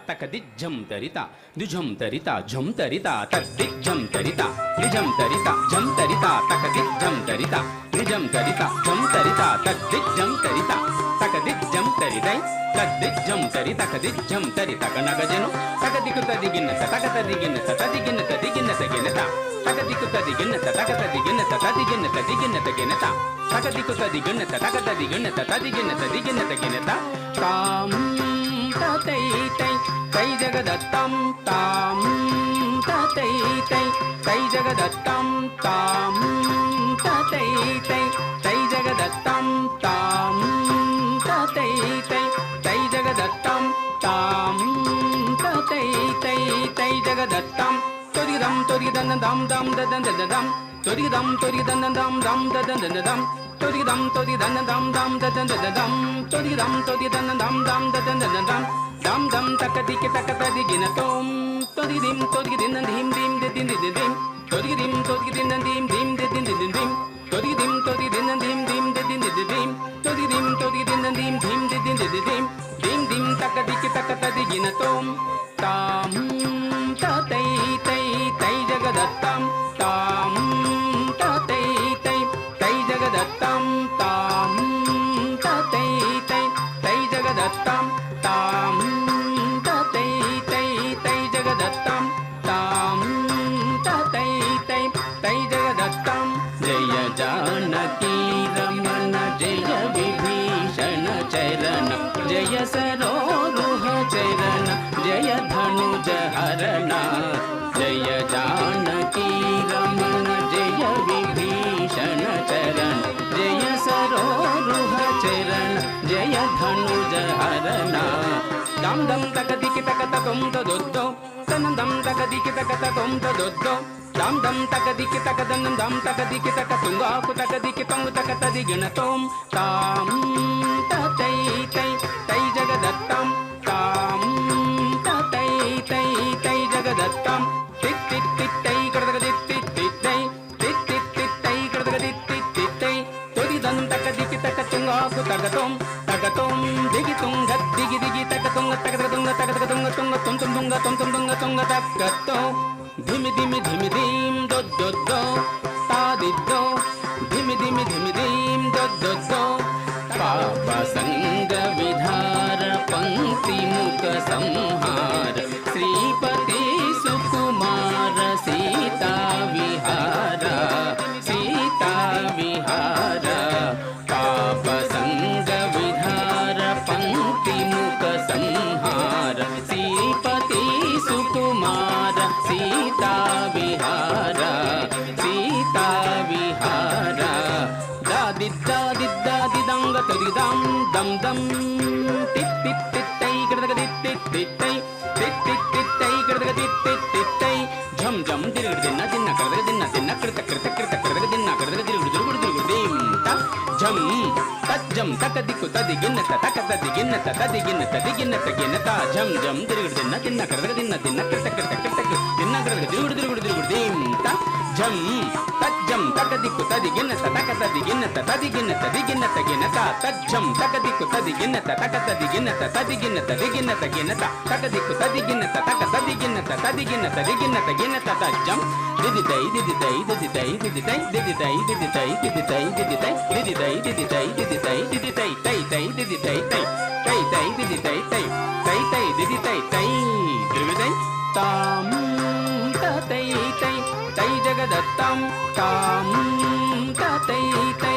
తకదిజ్జం తరిత దుజం తరిత ఝం తరిత తద్దిజ్జం తరిత నిజం తరిత ఝం తరిత తకదిజ్జం తరిత నిజం తరిత ఝం తరిత తద్దిజ్జం తరిత తకదిజ్జం తరితై తద్దిజ్జం తరి తకదిజ్జం తరి తకనగజను తకదికు తదిగిన్నత తకతదిగిన్నత తదిగిన్నత దిగిన్నత గిన్నత తకదికు తదిగిన్నత తకతదిగిన్నత తదిగిన్నత దిగిన్నత గిన్నత తకదికు తదిగిన్నత తకతదిగిన్నత తదిగిన్నత దిగిన్నత గిన్నత కాం తై తై తై జగదత్తం తాం తై తై తై జగదత్తం తాం తై తై తై జగదత్తం తాం తై తై తై జగదత్తం తాం తై తై తై జగదత్తం తొరిదం తొరిదం దం దం దదం దదం తొరిదం తొరిదం దం దం దదం దదం తొరిదం తొరిదం దం దం దదం దదం తొరిదం తొరిదం దం దం దదం దదం దం దం తకదికి తకతదిగిన తోం తొరిదిం తొరిదిం ధిం ధిం దిదిం దిదిం తొరిదిం తొరిదిం ధిం ధిం దిదిం దిదిం తొరిదిం తొరిదిం ధిం ధిం దిదిం దిదిం తొరిదిం తొరిదిం ధిం ధిం దిదిం దిదిం ధిం ధిం తకదికి తకతదిగిన తోం తాం తై తై తై జగదత్తం తాం తై తై తై జగదత్తం తాం తై తై తై జగదత్తం తాం తై తై తై జగదత్తం తాం తై తై తై జగదత్తం జయ జానకీ రమణ జయ విభీషణ చరణ జయ సరోరుహ చరణ జయ ధనుజ హరణ జయ జానకీ రమణ జయ విభీషణ చరణ జయ సరోరుహ చరణ జయ ధనుజ హరణ దం దం తకదికి తకతకం తదొద్దో తనందం తకదికి తకతకం తదొద్దో దం దం తకదికి తకదనం దం తకదికి తకతుంగాకు తకదికి తొంగు తకతదిగిన తోం తాం తై తై తై జగదత్తం తాం తై తై తై జగదత్తం టిక్ టిక్ టిక్ తై కడదగదిక్ టిక్ టిక్ తై టిక్ టిక్ టిక్ తై కడదగదిక్ టిక్ టిక్ తై తొరిదం తకదికి తకతుంగాకు తగతోం తగతోం దిగితుంగ దిగి దిగి తకతుంగ తకదగతుంగ తకదగతుంగ తుంగ తుం తుం తుంగ తుం తుం తుంగ తుంగ తక్కతో ధిమి ధిమి ధిమి ధీం దొద్దొద్దో తాదిద్దో ధిమి ధిమి ధిమి ధీం దొద్దొద్దో పాప సంగ విధార పంక్తి ముఖ సంహార శ్రీపతి సుకుమార సీతా విహార సీతా విహార పాప సంగ విధార పంక్తి ముఖ సంహార శ్రీపతి సుకుమార సీతా విహార సీతా విహార దాదిద్దాదిద్దాదిదంగ తొరిదాం దం దం టిట్ టిట్ టిట్టై గడగదిట్ టిట్ టిట్టై టిట్ టిట్ టిట్టై గడగదిట్ టిట్ టిట్టై ఝం ఝం తిరుగుడు దిన్న దిన్న కడగ దిన్న దిన్న కృత కృత కృత కడగ దిన్న కడగ తిరుగుడు తిరుగుడు తిరుగుడు దిం త ఝం తజ్జం తకదిక్కు తదిగిన్నత తకతదిగిన్నత తదిగిన్నత దిగిన్నత గిన్నత ఝం ఝం తిరుగుడు దిన్న దిన్న కడగ దిన్న దిన్న కృత కృత కృత దిన్న కడగ తిరుగుడు తిరుగుడు తిరుగుడు దిం త ఝం తజ్జం తకదిక్కు తదిగిన్నత తకతదిగిన్నత తదిగిన్నత దిగిన్నత గిన్నత తజ్జం తకదిక్కు తదిగిన్నత తకతదిగిన్నత తదిగిన్నత దిగిన్నత గిన్నత తకదిక్కు తదిగిన్నత తకతదిగిన్నత తదిగిన్నత దిగిన్నత గిన్నత తజ్జం దిదిదై దిదిదై దిదిదై దిదిదై దిదిదై దిదిదై దిదిదై దిదిదై దిదిదై దిదిదై దిదిదై దిదిదై తై తై దిదిదై తై తై తై దిదిదై తై తై తై దిదిదై తై తిరుగుదై తాం తై తై తై జగదత్తం తాం తై తై